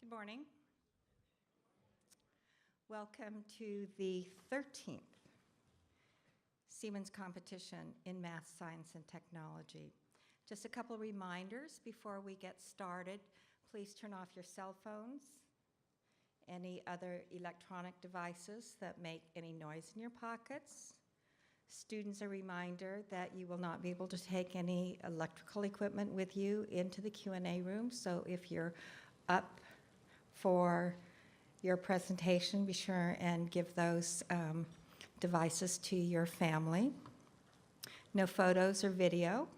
Good morning. Welcome to the 13th Siemens Competition in Math, Science, and Technology. Just a couple of reminders before we get started. Please turn off your cell phones, any other electronic devices that make any noise in your pockets. Students, a reminder that you will not be able to take any electrical equipment with you into the Q&A room, so if you're up for your presentation, be sure and give those devices to your family. No photos or video.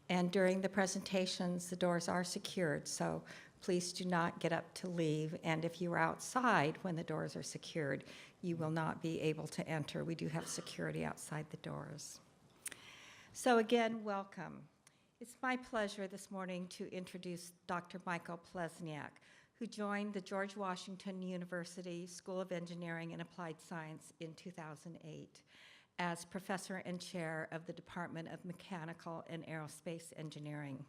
And during the presentations, the doors are secured, so please do not get up to leave. And if you are outside when the doors are secured, you will not be able to enter. We do have security outside the doors. So again, welcome. It's my pleasure this morning to introduce Dr. Michael Plesniak, who joined the George Washington University School of Engineering and Applied Science in 2008 as professor and chair of the Department of Mechanical and Aerospace Engineering.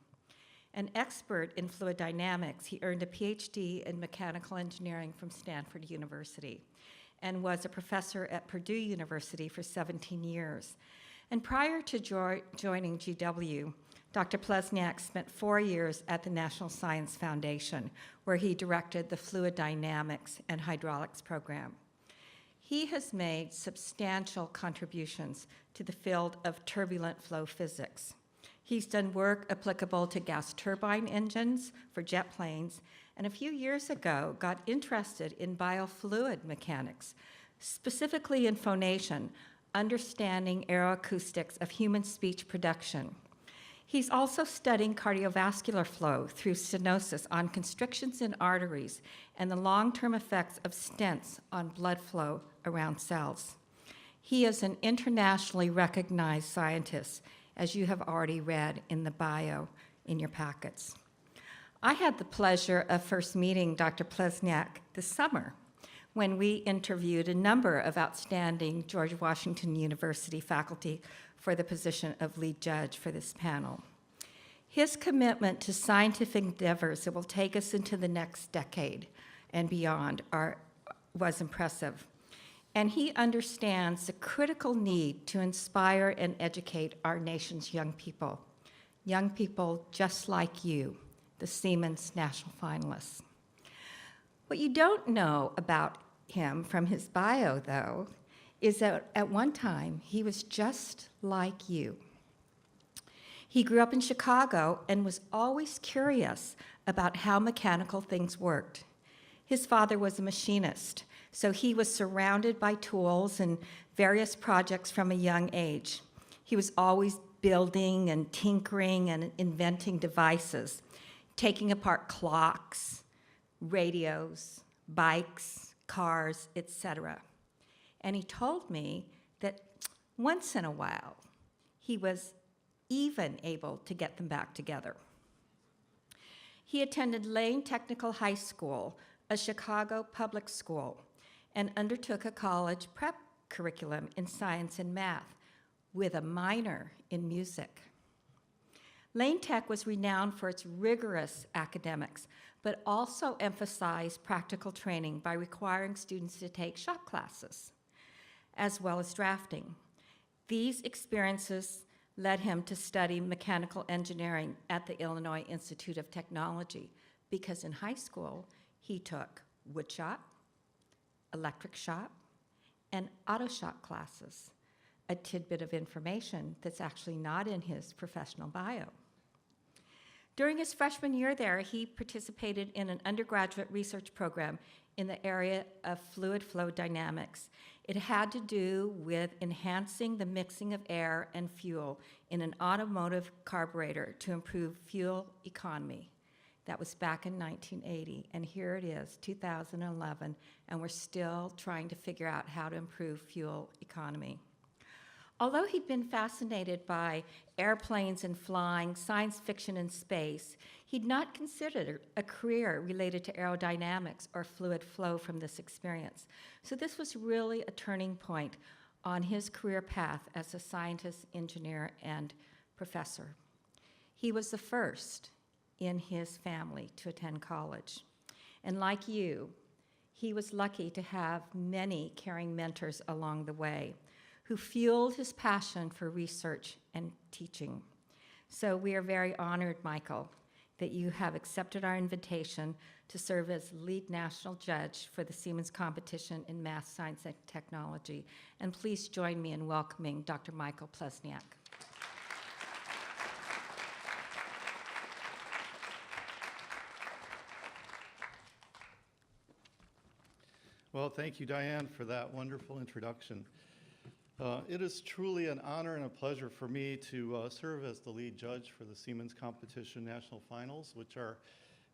An expert in fluid dynamics, he earned a PhD in mechanical engineering from Stanford University and was a professor at Purdue University for 17 years. And prior to joining GW, Dr. Plesniak spent 4 years at the National Science Foundation, where he directed the Fluid Dynamics and Hydraulics program. He has made substantial contributions to the field of turbulent flow physics. He's done work applicable to gas turbine engines for jet planes, and a few years ago got interested in biofluid mechanics, specifically in phonation, understanding aeroacoustics of human speech production. He's also studying cardiovascular flow through stenosis on constrictions in arteries and the long-term effects of stents on blood flow around cells. He is an internationally recognized scientist, as you have already read in the bio in your packets. I had the pleasure of first meeting Dr. Plesniak this summer when we interviewed a number of outstanding George Washington University faculty for the position of lead judge for this panel. His commitment to scientific endeavors that will take us into the next decade and beyond was impressive. And he understands the critical need to inspire and educate our nation's young people just like you, the Siemens national finalists. What you don't know about him from his bio, though, is that at one time he was just like you. He grew up in Chicago and was always curious about how mechanical things worked. His father was a machinist, so he was surrounded by tools and various projects from a young age. He was always building and tinkering and inventing devices, taking apart clocks, radios, bikes, cars, etc. And he told me that once in a while, he was even able to get them back together. He attended Lane Technical High School, a Chicago public school, and undertook a college prep curriculum in science and math with a minor in music. Lane Tech was renowned for its rigorous academics, but also emphasized practical training by requiring students to take shop classes, as well as drafting. These experiences led him to study mechanical engineering at the Illinois Institute of Technology, because in high school, he took wood shop, electric shop, and auto shop classes, a tidbit of information that's actually not in his professional bio. During his freshman year there, he participated in an undergraduate research program in the area of fluid flow dynamics. It had to do with enhancing the mixing of air and fuel in an automotive carburetor to improve fuel economy. That was back in 1980, and here it is, 2011, and we're still trying to figure out how to improve fuel economy. Although he'd been fascinated by airplanes and flying, science fiction and space, he'd not considered a career related to aerodynamics or fluid flow from this experience. So this was really a turning point on his career path as a scientist, engineer, and professor. He was the first in his family to attend college. And like you, he was lucky to have many caring mentors along the way who fueled his passion for research and teaching. So we are very honored, Michael, that you have accepted our invitation to serve as lead national judge for the Siemens Competition in Math, Science, and Technology. And please join me in welcoming Dr. Michael Plesniak. Well, thank you, Diane, for that wonderful introduction. It is truly an honor and a pleasure for me to serve as the lead judge for the Siemens Competition National Finals, which are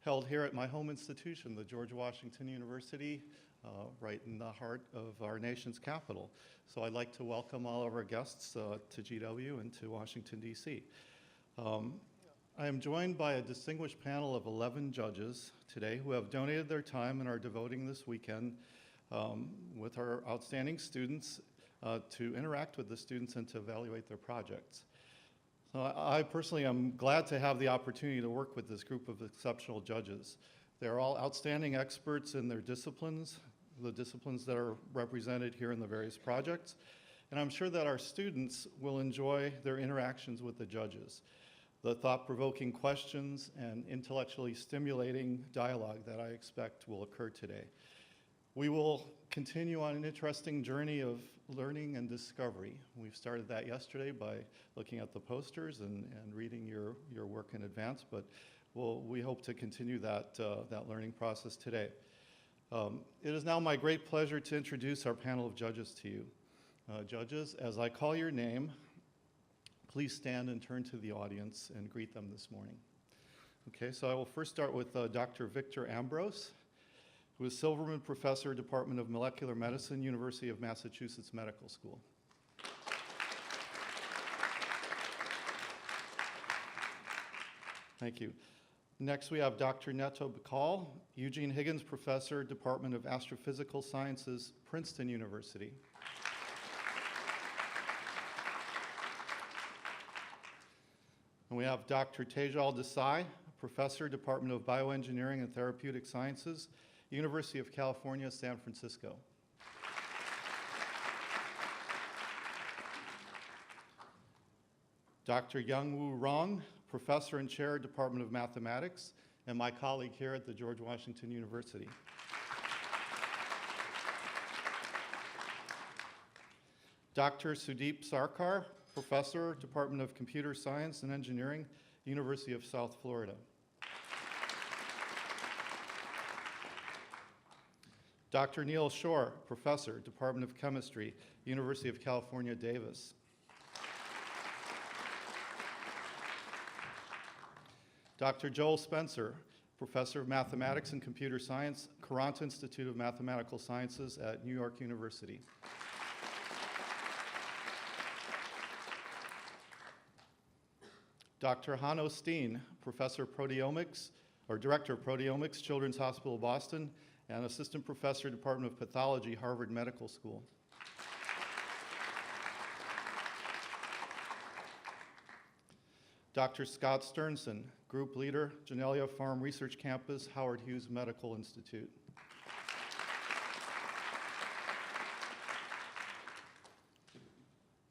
held here at my home institution, the George Washington University, right in the heart of our nation's capital. So I'd like to welcome all of our guests to GW and to Washington, D.C. I am joined by a distinguished panel of 11 judges today who have donated their time and are devoting this weekend with our outstanding students to interact with the students and to evaluate their projects. So I personally am glad to have the opportunity to work with this group of exceptional judges. They're all outstanding experts in their disciplines, the disciplines that are represented here in the various projects, and I'm sure that our students will enjoy their interactions with the judges, the thought-provoking questions and intellectually stimulating dialogue that I expect will occur today. We will continue on an interesting journey of learning and discovery. We've started that yesterday by looking at the posters and reading your work in advance, but we hope to continue that learning process today. It is now my great pleasure to introduce our panel of judges to you. Judges, as I call your name, please stand and turn to the audience and greet them this morning. Okay, so I will first start with Dr. Victor Ambrose, who is Silverman Professor, Department of Molecular Medicine, University of Massachusetts Medical School. Thank you. Next, we have Dr. Neto Bakal, Eugene Higgins Professor, Department of Astrophysical Sciences, Princeton University. And we have Dr. Tejal Desai, Professor, Department of Bioengineering and Therapeutic Sciences, University of California, San Francisco. Dr. Youngwoo Rong, Professor and Chair, Department of Mathematics, and my colleague here at the George Washington University. Dr. Sudeep Sarkar, Professor, Department of Computer Science and Engineering, University of South Florida. Dr. Neil Shore, Professor, Department of Chemistry, University of California, Davis. Dr. Joel Spencer, Professor of Mathematics and Computer Science, Courant Institute of Mathematical Sciences at New York University. Dr. Hanno Steen, Professor of Proteomics, or Director of Proteomics, Children's Hospital of Boston, and Assistant Professor, Department of Pathology, Harvard Medical School. Dr. Scott Sternson, Group Leader, Genelia Farm Research Campus, Howard Hughes Medical Institute.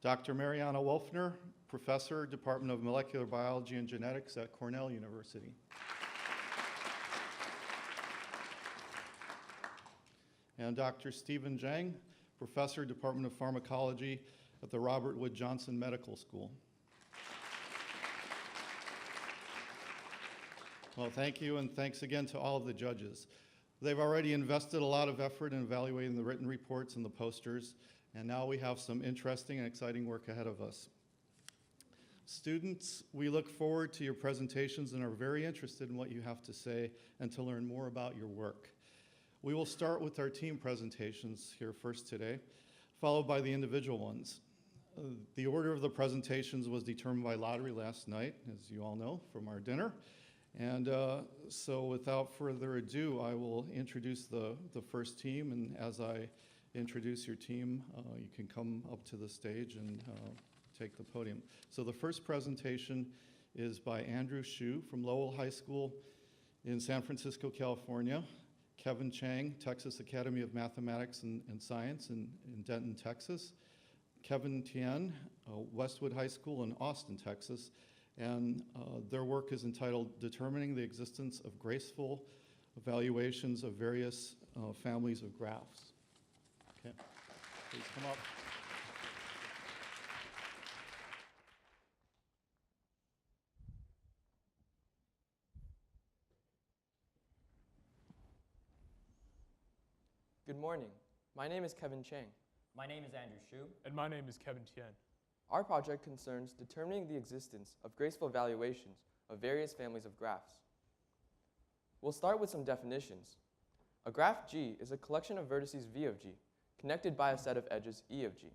Dr. Mariana Wolfner, Professor, Department of Molecular Biology and Genetics at Cornell University. And Dr. Stephen Chang, Professor, Department of Pharmacology at the Robert Wood Johnson Medical School. Well, thank you, and thanks again to all of the judges. They've already invested a lot of effort in evaluating the written reports and the posters, and now we have some interesting and exciting work ahead of us. Students, we look forward to your presentations and are very interested in what you have to say and to learn more about your work. We will start with our team presentations here first today, followed by the individual ones. The order of the presentations was determined by lottery last night, as you all know from our dinner. And so without further ado, I will introduce the first team, and as I introduce your team, you can come up to the stage and take the podium. So the first presentation is by Andrew Hsu from Lowell High School in San Francisco, California. Kevin Chang, Texas Academy of Mathematics and Science in Denton, Texas. Kevin Tian, Westwood High School in Austin, Texas. And their work is entitled Determining the Existence of Graceful Valuations of Various Families of Graphs. Okay, please come up. Good morning. My name is Kevin Chang. My name is Andrew Shu. And my name is Kevin Tian. Our project concerns determining the existence of graceful valuations of various families of graphs. We'll start with some definitions. A graph G is a collection of vertices V of G, connected by a set of edges E of G.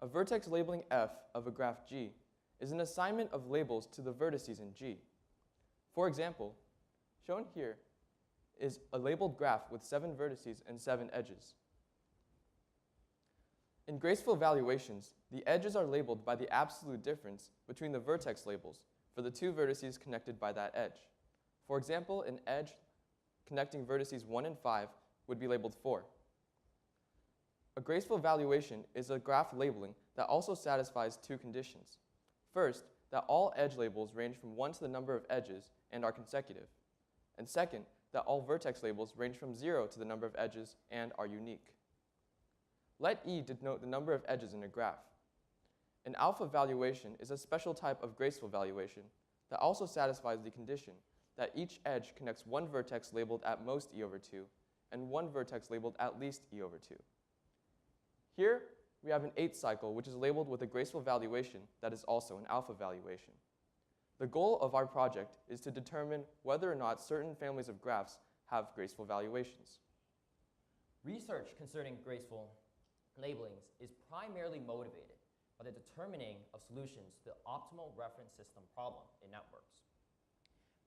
A vertex labeling F of a graph G is an assignment of labels to the vertices in G. For example, shown here is a labeled graph with 7 vertices and 7 edges. In graceful valuations, the edges are labeled by the absolute difference between the vertex labels for the 2 vertices connected by that edge. For example, an edge connecting vertices 1 and 5 would be labeled 4. A graceful valuation is a graph labeling that also satisfies 2 conditions. First, that all edge labels range from 1 to the number of edges and are consecutive. And second, that all vertex labels range from 0 to the number of edges and are unique. Let E denote the number of edges in a graph. An alpha valuation is a special type of graceful valuation that also satisfies the condition that each edge connects 1 vertex labeled at most E over 2 and 1 vertex labeled at least E over 2. Here, we have an 8th cycle which is labeled with a graceful valuation that is also an alpha valuation. The goal of our project is to determine whether or not certain families of graphs have graceful valuations. Research concerning graceful labelings is primarily motivated by the determining of solutions to the optimal reference system problem in networks.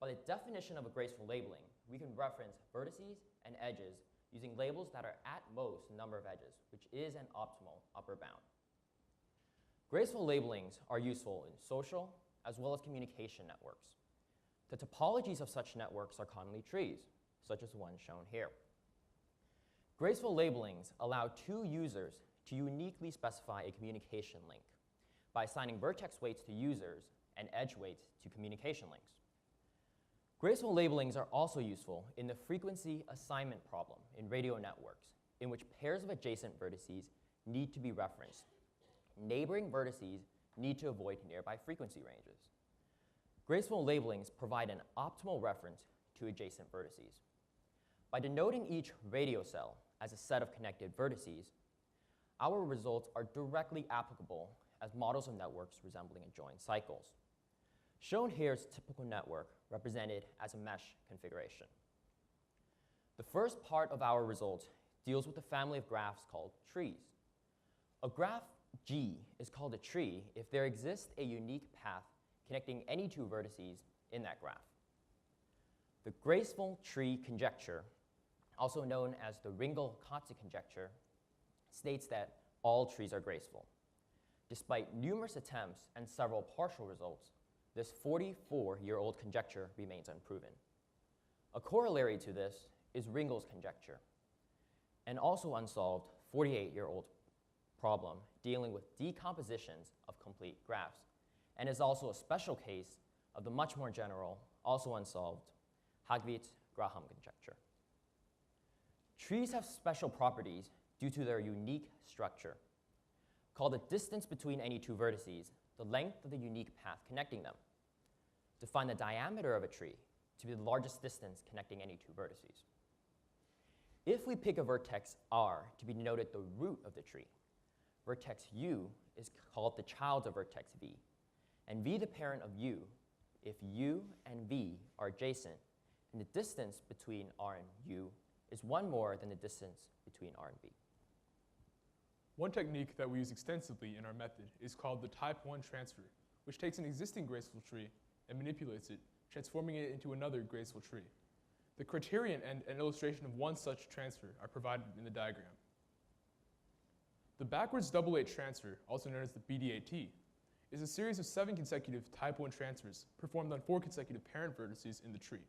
By the definition of a graceful labeling, we can reference vertices and edges using labels that are at most number of edges, which is an optimal upper bound. Graceful labelings are useful in social as well as communication networks. The topologies of such networks are commonly trees, such as the one shown here. Graceful labelings allow 2 users to uniquely specify a communication link by assigning vertex weights to users and edge weights to communication links. Graceful labelings are also useful in the frequency assignment problem in radio networks, in which pairs of adjacent vertices need to be referenced. Neighboring vertices need to avoid nearby frequency ranges. Graceful labelings provide an optimal reference to adjacent vertices. By denoting each radio cell as a set of connected vertices, our results are directly applicable as models of networks resembling adjoint cycles. Shown here is a typical network represented as a mesh configuration. The first part of our result deals with the family of graphs called trees. A graph G is called a tree if there exists a unique path connecting any 2 vertices in that graph. The graceful tree conjecture, also known as the Ringel-Kotze conjecture, states that all trees are graceful. Despite numerous attempts and several partial results, this 44-year-old conjecture remains unproven. A corollary to this is Ringel's conjecture, an also unsolved 48-year-old problem dealing with decompositions of complete graphs, and is also a special case of the much more general, also unsolved, Hagwitz-Graham conjecture. Trees have special properties due to their unique structure. Call the distance between any 2 vertices the length of the unique path connecting them. Define the diameter of a tree to be the largest distance connecting any 2 vertices. If we pick a vertex R to be denoted the root of the tree, vertex U is called the child of vertex V, and V the parent of U if U and V are adjacent, and the distance between R and U is 1 more than the distance between R and V. One technique that we use extensively in our method is called the type 1 transfer, which takes an existing graceful tree and manipulates it, transforming it into another graceful tree. The criterion and an illustration of one such transfer are provided in the diagram. The backwards double-8 transfer, also known as the BDAT, is a series of 7 consecutive type 1 transfers performed on 4 consecutive parent vertices in the tree.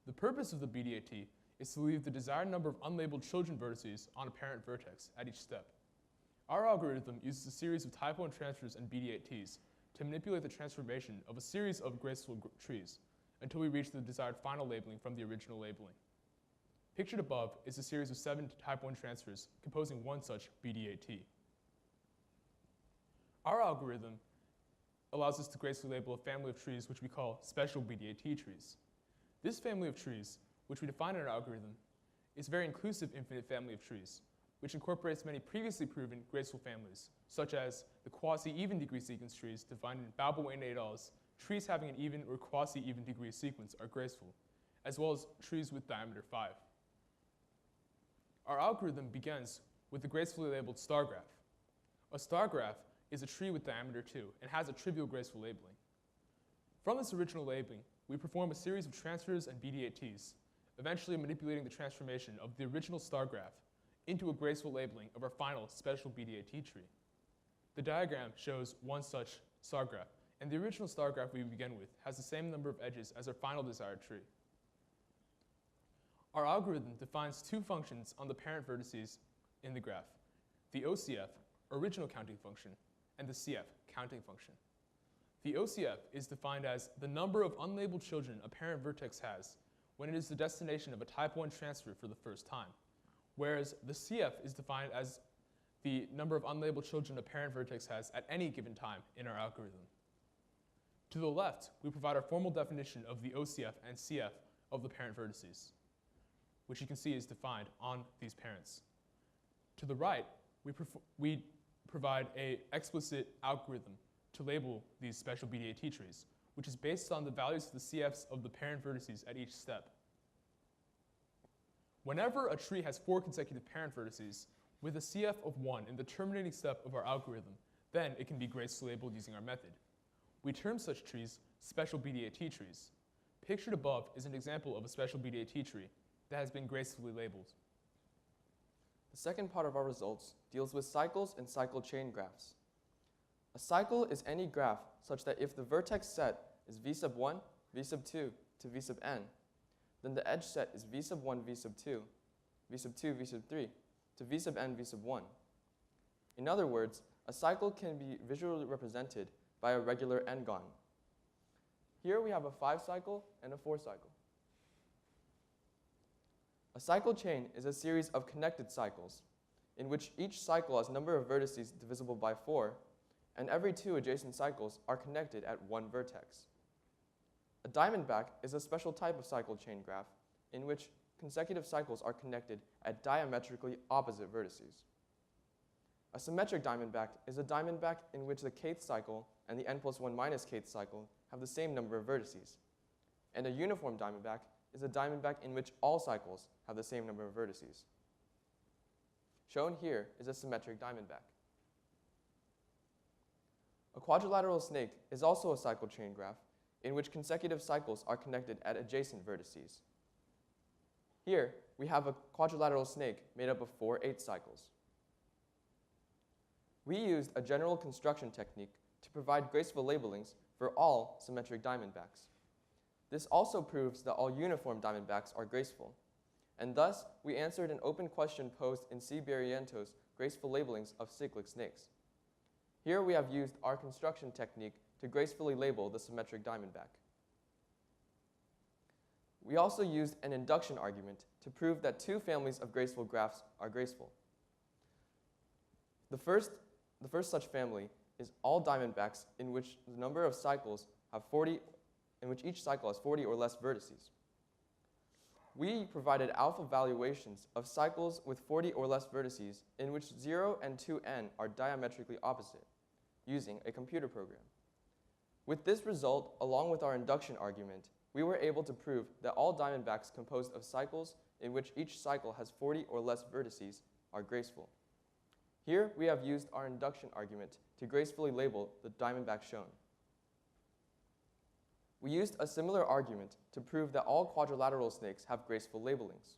The purpose of the BDAT is to leave the desired number of unlabeled children vertices on a parent vertex at each step. Our algorithm uses a series of type 1 transfers and BD8Ts to manipulate the transformation of a series of graceful trees until we reach the desired final labeling from the original labeling. Pictured above is a series of 7 type 1 transfers composing one such BD8T. Our algorithm allows us to gracefully label a family of trees which we call special BD8T trees. This family of trees, which we define in our algorithm, is a very inclusive infinite family of trees, which incorporates many previously proven graceful families, such as the quasi-even degree sequence trees defined in Balbo and et al.'s trees having an even or quasi-even degree sequence are graceful, as well as trees with diameter 5. Our algorithm begins with the gracefully labeled star graph. A star graph is a tree with diameter 2 and has a trivial graceful labeling. From this original labeling, we perform a series of transfers and BD8Ts, eventually manipulating the transformation of the original star graph into a graceful labeling of our final special BD8T tree. The diagram shows one such star graph, and the original star graph we begin with has the same number of edges as our final desired tree. Our algorithm defines two functions on the parent vertices in the graph, the OCF, original counting function, and the CF, counting function. The OCF is defined as the number of unlabeled children a parent vertex has when it is the destination of a type 1 transfer for the first time, whereas the CF is defined as the number of unlabeled children a parent vertex has at any given time in our algorithm. To the left, we provide our formal definition of the OCF and CF of the parent vertices, which you can see is defined on these parents. To the right, we provide an explicit algorithm to label these special BD8T trees, which is based on the values of the CFs of the parent vertices at each step. Whenever a tree has 4 consecutive parent vertices with a CF of 1 in the terminating step of our algorithm, then it can be gracefully labeled using our method. We term such trees special BD8T trees. Pictured above is an example of a special BD8T tree that has been gracefully labeled. The second part of our results deals with cycles and cycle chain graphs. A cycle is any graph such that if the vertex set is v sub 1, v sub 2 to v sub n, then the edge set is v sub 1, v sub 2, v sub 2, v sub 3 to v sub n, v sub 1. In other words, a cycle can be visually represented by a regular n-gon. Here we have a 5 cycle and a 4 cycle. A cycle chain is a series of connected cycles in which each cycle has number of vertices divisible by 4, and every 2 adjacent cycles are connected at one vertex. A diamondback is a special type of cycle chain graph in which consecutive cycles are connected at diametrically opposite vertices. A symmetric diamondback is a diamondback in which the kth cycle and the n plus 1 minus kth cycle have the same number of vertices. And a uniform diamondback is a diamondback in which all cycles have the same number of vertices. Shown here is a symmetric diamondback. A quadrilateral snake is also a cycle chain graph in which consecutive cycles are connected at adjacent vertices. Here, we have a quadrilateral snake made up of 4 8 cycles. We used a general construction technique to provide graceful labelings for all symmetric diamondbacks. This also proves that all uniform diamondbacks are graceful, and thus we answered an open question posed in C. Barrientos' graceful labelings of cyclic snakes. Here we have used our construction technique to gracefully label the symmetric diamondback. We also used an induction argument to prove that 2 families of graceful graphs are graceful. The first such family is all diamondbacks in which the number of cycles have 40, in which each cycle has 40 or less vertices. We provided alpha valuations of cycles with 40 or less vertices in which 0 and 2n are diametrically opposite, using a computer program. With this result, along with our induction argument, we were able to prove that all diamondbacks composed of cycles in which each cycle has 40 or less vertices are graceful. Here we have used our induction argument to gracefully label the diamondback shown. We used a similar argument to prove that all quadrilateral snakes have graceful labelings.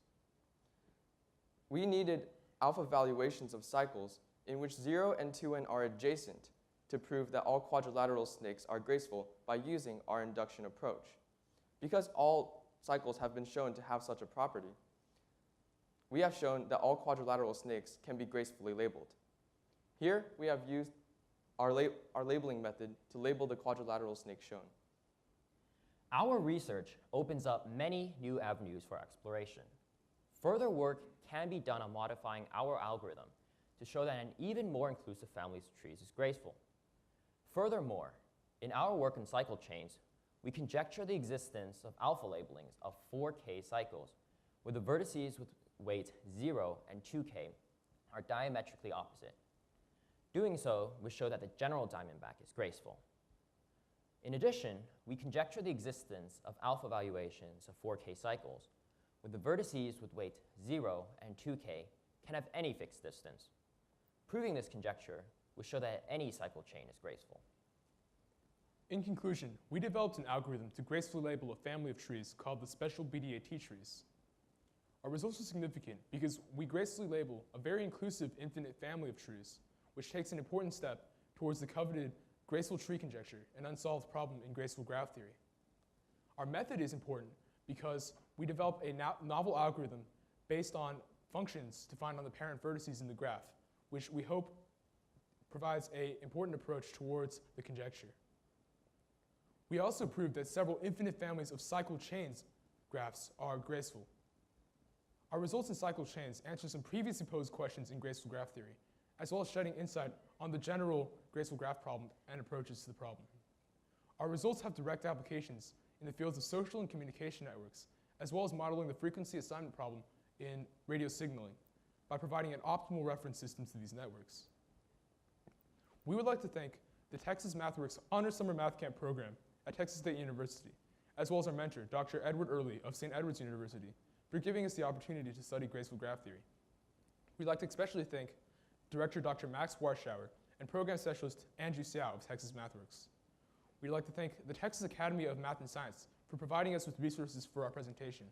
We needed alpha valuations of cycles in which 0 and 2n are adjacent to prove that all quadrilateral snakes are graceful by using our induction approach. Because all cycles have been shown to have such a property, we have shown that all quadrilateral snakes can be gracefully labeled. Here, we have used our labeling method to label the quadrilateral snake shown. Our research opens up many new avenues for exploration. Further work can be done on modifying our algorithm to show that an even more inclusive family of trees is graceful. Furthermore, in our work in cycle chains, we conjecture the existence of alpha labelings of 4K cycles, where the vertices with weight 0 and 2K are diametrically opposite. Doing so would show that the general diamondback is graceful. In addition, we conjecture the existence of alpha valuations of 4K cycles, where the vertices with weight 0 and 2K can have any fixed distance. Proving this conjecture would show that any cycle chain is graceful. In conclusion, we developed an algorithm to gracefully label a family of trees called the special BDAT trees. Our results are significant because we gracefully label a very inclusive infinite family of trees, which takes an important step towards the coveted graceful tree conjecture, an unsolved problem in graceful graph theory. Our method is important because we developed a novel algorithm based on functions defined on the parent vertices in the graph, which we hope provides an important approach towards the conjecture. We also proved that several infinite families of cycle chains graphs are graceful. Our results in cycle chains answer some previously posed questions in graceful graph theory, as well as shedding insight on the general graceful graph problem and approaches to the problem. Our results have direct applications in the fields of social and communication networks, as well as modeling the frequency assignment problem in radio signaling by providing an optimal reference system to these networks. We would like to thank the Texas MathWorks Honor Summer Math Camp program at Texas State University, as well as our mentor, Dr. Edward Early of St. Edward's University, for giving us the opportunity to study graceful graph theory. We'd like to especially thank Director Dr. Max Warschauer and Program Specialist Andrew Hsiao of Texas MathWorks. We'd like to thank the Texas Academy of Math and Science for providing us with resources for our presentation.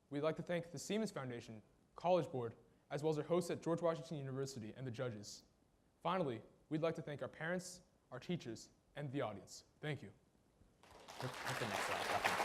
We'd like to thank the Siemens Foundation, College Board, as well as our hosts at George Washington University and the judges. Finally, we'd like to thank our parents, our teachers, and the audience. Thank you. That's the next slide.